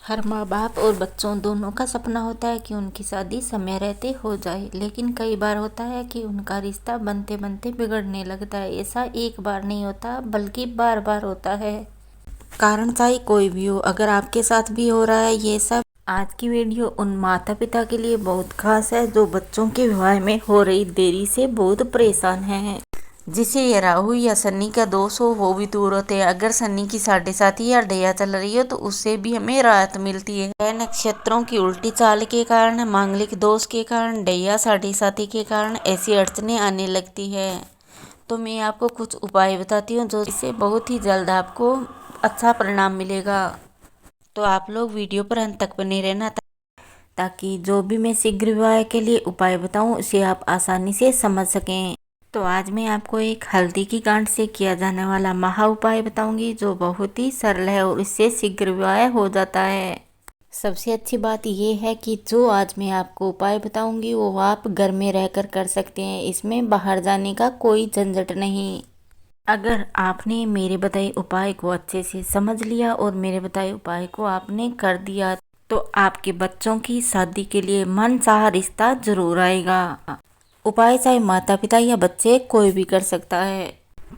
हर माँ बाप और बच्चों दोनों का सपना होता है कि उनकी शादी समय रहते हो जाए, लेकिन कई बार होता है कि उनका रिश्ता बनते बनते बिगड़ने लगता है। ऐसा एक बार नहीं होता बल्कि बार बार होता है। कारण चाहे कोई भी हो, अगर आपके साथ भी हो रहा है ये सब, आज की वीडियो उन माता पिता के लिए बहुत खास है जो बच्चों के विवाह में हो रही देरी से बहुत परेशान हैं। जिसे ये राहु या शनि का दोष हो वो भी दूर होते हैं। अगर शनि की साढ़े साथी या ढैया चल रही हो तो उससे भी हमें राहत मिलती है। ग्रह नक्षत्रों की उल्टी चाल के कारण, मांगलिक दोष के कारण, ढैया साढ़े साथी के कारण ऐसी अड़चने आने लगती है। तो मैं आपको कुछ उपाय बताती हूँ जो इससे बहुत ही जल्द आपको अच्छा परिणाम मिलेगा। तो आप लोग वीडियो पर अंत तक बने रहना ताकि जो भी मैं शीघ्र विवाह के लिए उपाय बताऊं उसे आप आसानी से समझ सकें। तो आज मैं आपको एक हल्दी की गांठ से किया जाने वाला महा उपाय बताऊंगी जो बहुत ही सरल है और इससे शीघ्र विवाह हो जाता है। सबसे अच्छी बात यह है कि जो आज मैं आपको उपाय बताऊंगी वो आप घर में रहकर कर सकते हैं। इसमें बाहर जाने का कोई झंझट नहीं। अगर आपने मेरे बताए उपाय को अच्छे से समझ लिया और मेरे बताए उपाय को आपने कर दिया तो आपके बच्चों की शादी के लिए मनचाहा रिश्ता जरूर आएगा। उपाय चाहे माता पिता या बच्चे कोई भी कर सकता है।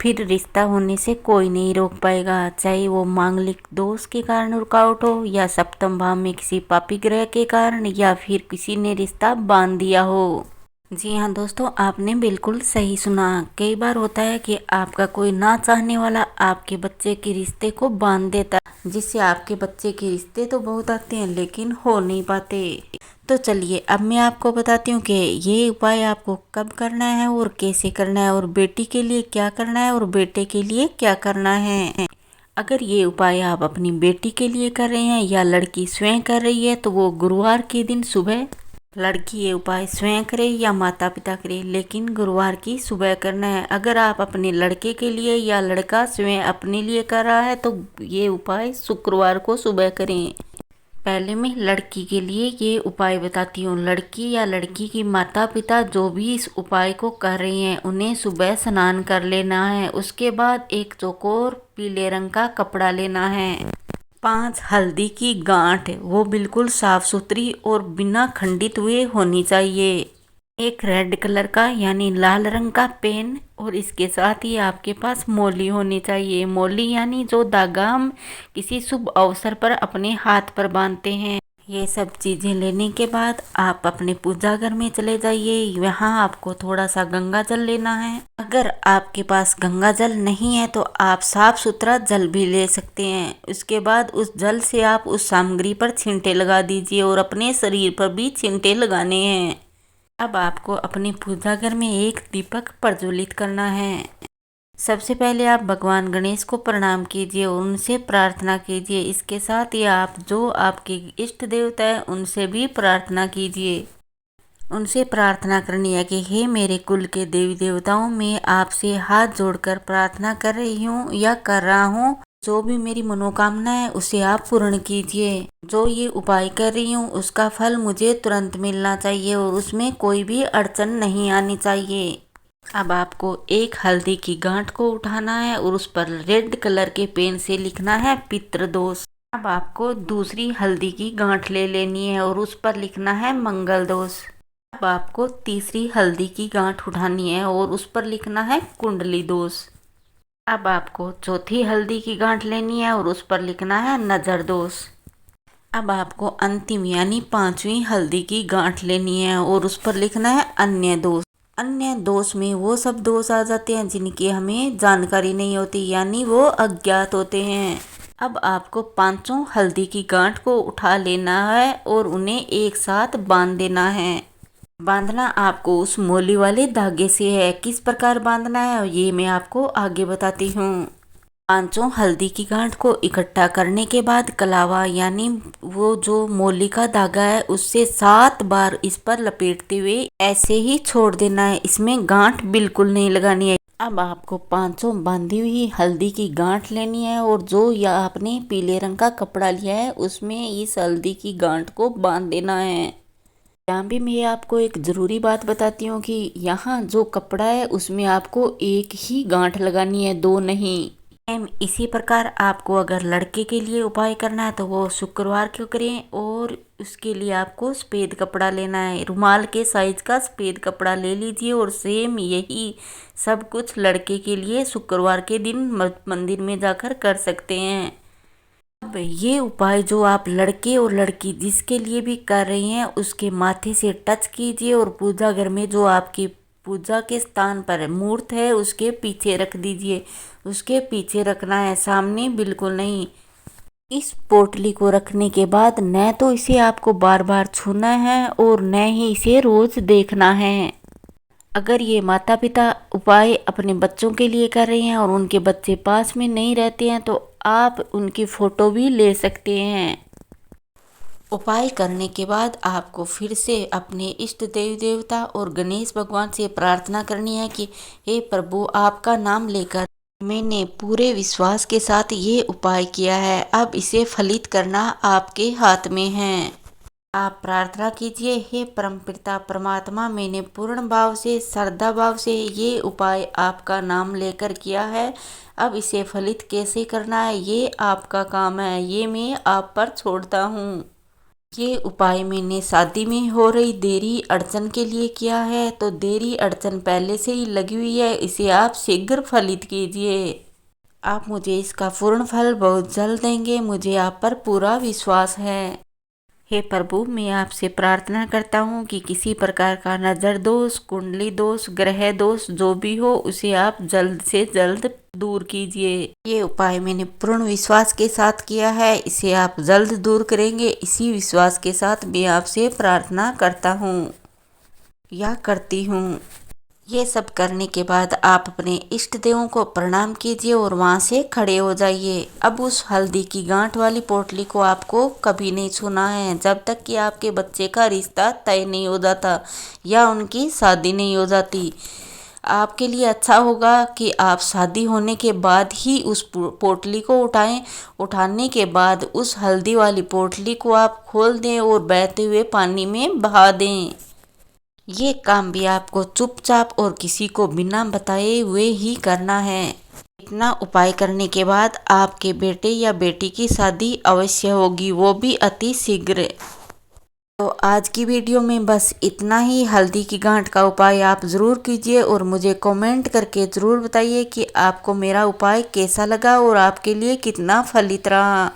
फिर रिश्ता होने से कोई नहीं रोक पाएगा, चाहे वो मांगलिक दोष के कारण रुकावट हो या सप्तम भाव में किसी पापी ग्रह के कारण या फिर किसी ने रिश्ता बांध दिया हो। जी हाँ दोस्तों, आपने बिल्कुल सही सुना। कई बार होता है कि आपका कोई ना चाहने वाला आपके बच्चे के रिश्ते को बांध देता, जिससे आपके बच्चे के रिश्ते तो बहुत आते हैं लेकिन हो नहीं पाते। तो चलिए अब मैं आपको बताती हूँ कि ये उपाय आपको कब करना है और कैसे करना है, और बेटी के लिए क्या करना है और बेटे के लिए क्या करना है। अगर ये उपाय आप अपनी बेटी के लिए कर रहे हैं या लड़की स्वयं कर रही है तो वो गुरुवार के दिन सुबह लड़की ये उपाय स्वयं करे या माता पिता करे, लेकिन गुरुवार की सुबह करना है। अगर आप अपने लड़के के लिए या लड़का स्वयं अपने लिए कर रहा है तो ये उपाय शुक्रवार को सुबह करें। पहले मैं लड़की के लिए ये उपाय बताती हूँ। लड़की या लड़की की माता पिता जो भी इस उपाय को कर रहे हैं उन्हें सुबह स्नान कर लेना है। उसके बाद एक चौकोर पीले रंग का कपड़ा लेना है। 5 हल्दी की गांठ, वो बिल्कुल साफ सुथरी और बिना खंडित हुए होनी चाहिए। एक रेड कलर का यानी लाल रंग का पेन, और इसके साथ ही आपके पास मौली होनी चाहिए। मौली यानी जो धागा हम किसी शुभ अवसर पर अपने हाथ पर बांधते हैं। ये सब चीजें लेने के बाद आप अपने पूजा घर में चले जाइए। यहाँ आपको थोड़ा सा गंगा जल लेना है। अगर आपके पास गंगा जल नहीं है तो आप साफ सुथरा जल भी ले सकते हैं। उसके बाद उस जल से आप उस सामग्री पर छींटे लगा दीजिए और अपने शरीर पर भी छींटे लगाने हैं। अब आपको अपने पूजा घर में एक दीपक प्रज्वलित करना है। सबसे पहले आप भगवान गणेश को प्रणाम कीजिए और उनसे प्रार्थना कीजिए। इसके साथ ही आप जो आपके इष्ट देवता है उनसे भी प्रार्थना कीजिए। उनसे प्रार्थना करनी है कि हे मेरे कुल के देवी देवताओं, मैं आपसे हाथ जोड़कर प्रार्थना कर रही हूँ या कर रहा हूँ, जो भी मेरी मनोकामना है उसे आप पूर्ण कीजिए। जो ये उपाय कर रही हूँ उसका फल मुझे तुरंत मिलना चाहिए और उसमें कोई भी अड़चन नहीं आनी चाहिए। अब आपको एक हल्दी की गांठ को उठाना है और उस पर रेड कलर के पेन से लिखना है पितृदोष। अब आपको दूसरी हल्दी की गांठ ले लेनी है और उस पर लिखना है मंगल दोष। अब आपको तीसरी हल्दी की गांठ उठानी है और उस पर लिखना है कुंडली दोष। अब आपको चौथी हल्दी की गांठ लेनी है और उस पर लिखना है नजर दोष। अब आपको अंतिम यानी 5वीं हल्दी की गांठ लेनी है और उस पर लिखना है अन्य दोष। अन्य दोष में वो सब दोष आ जाते हैं जिनकी हमें जानकारी नहीं होती, यानी वो अज्ञात होते हैं। अब आपको 5 हल्दी की गांठ को उठा लेना है और उन्हें एक साथ बांध देना है। बांधना आपको उस मोली वाले धागे से है। किस प्रकार बांधना है ये मैं आपको आगे बताती हूँ। 5 हल्दी की गांठ को इकट्ठा करने के बाद कलावा यानी वो जो मोली का धागा है उससे 7 बार इस पर लपेटते हुए ऐसे ही छोड़ देना है। इसमें गांठ बिल्कुल नहीं लगानी है। अब आपको 5 बांधी हुई हल्दी की गांठ लेनी है और जो या आपने पीले रंग का कपड़ा लिया है उसमें इस हल्दी की गांठ को बांध देना है। यहाँ भी मैं आपको एक ज़रूरी बात बताती हूँ कि यहाँ जो कपड़ा है उसमें आपको एक ही गांठ लगानी है, 2 नहीं। सेम इसी प्रकार आपको अगर लड़के के लिए उपाय करना है तो वो शुक्रवार को करें, और उसके लिए आपको सफ़ेद कपड़ा लेना है, रुमाल के साइज का सफ़ेद कपड़ा ले लीजिए। और सेम यही सब कुछ लड़के के लिए शुक्रवार के दिन मंदिर में जाकर कर सकते हैं। अब ये उपाय जो आप लड़के और लड़की जिसके लिए भी कर रही हैं उसके माथे से टच कीजिए, और पूजा घर में जो आपकी पूजा के स्थान पर मूर्त है उसके पीछे रख दीजिए। उसके पीछे रखना है, सामने बिल्कुल नहीं। इस पोटली को रखने के बाद न तो इसे आपको बार बार छूना है और न ही इसे रोज देखना है। अगर ये माता पिता उपाय अपने बच्चों के लिए कर रहे हैं और उनके बच्चे पास में नहीं रहते हैं तो आप उनकी फ़ोटो भी ले सकते हैं। उपाय करने के बाद आपको फिर से अपने इष्ट देवी देवता और गणेश भगवान से प्रार्थना करनी है कि हे प्रभु, आपका नाम लेकर मैंने पूरे विश्वास के साथ ये उपाय किया है, अब इसे फलित करना आपके हाथ में है। आप प्रार्थना कीजिए, हे परमपिता परमात्मा, मैंने पूर्ण भाव से श्रद्धा भाव से ये उपाय आपका नाम लेकर किया है, अब इसे फलित कैसे करना है ये आपका काम है, ये मैं आप पर छोड़ता हूँ। ये उपाय मैंने शादी में हो रही देरी अड़चन के लिए किया है, तो देरी अड़चन पहले से ही लगी हुई है, इसे आप शीघ्र फलित कीजिए। आप मुझे इसका पूर्ण फल बहुत जल्द देंगे, मुझे आप पर पूरा विश्वास है। हे प्रभु, मैं आपसे प्रार्थना करता हूँ कि किसी प्रकार का नज़र दोष, कुंडली दोष, ग्रह दोष जो भी हो उसे आप जल्द से जल्द दूर कीजिए। ये उपाय मैंने पूर्ण विश्वास के साथ किया है, इसे आप जल्द दूर करेंगे, इसी विश्वास के साथ मैं आपसे प्रार्थना करता हूँ या करती हूँ। ये सब करने के बाद आप अपने इष्ट देवों को प्रणाम कीजिए और वहाँ से खड़े हो जाइए। अब उस हल्दी की गांठ वाली पोटली को आपको कभी नहीं छूना है जब तक कि आपके बच्चे का रिश्ता तय नहीं हो जाता या उनकी शादी नहीं हो जाती। आपके लिए अच्छा होगा कि आप शादी होने के बाद ही उस पोटली को उठाएं। उठाने के बाद उस हल्दी वाली पोटली को आप खोल दें और बहते हुए पानी में बहा दें। ये काम भी आपको चुपचाप और किसी को बिना बताए हुए ही करना है। इतना उपाय करने के बाद आपके बेटे या बेटी की शादी अवश्य होगी, वो भी अति शीघ्र। तो आज की वीडियो में बस इतना ही। हल्दी की गांठ का उपाय आप ज़रूर कीजिए और मुझे कमेंट करके ज़रूर बताइए कि आपको मेरा उपाय कैसा लगा और आपके लिए कितना फलित रहा।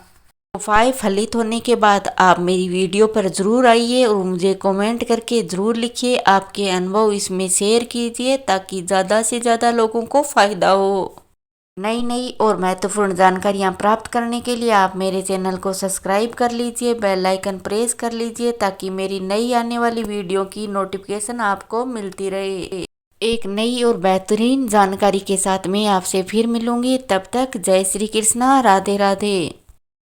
उपाय फलित होने के बाद आप मेरी वीडियो पर ज़रूर आइए और मुझे कमेंट करके ज़रूर लिखिए, आपके अनुभव इसमें शेयर कीजिए ताकि ज़्यादा से ज़्यादा लोगों को फ़ायदा हो। नई नई और महत्वपूर्ण जानकारियाँ प्राप्त करने के लिए आप मेरे चैनल को सब्सक्राइब कर लीजिए, बेल आइकन प्रेस कर लीजिए ताकि मेरी नई आने वाली वीडियो की नोटिफिकेशन आपको मिलती रहे। एक नई और बेहतरीन जानकारी के साथ मैं आपसे फिर मिलूंगी, तब तक जय श्री कृष्णा, राधे राधे।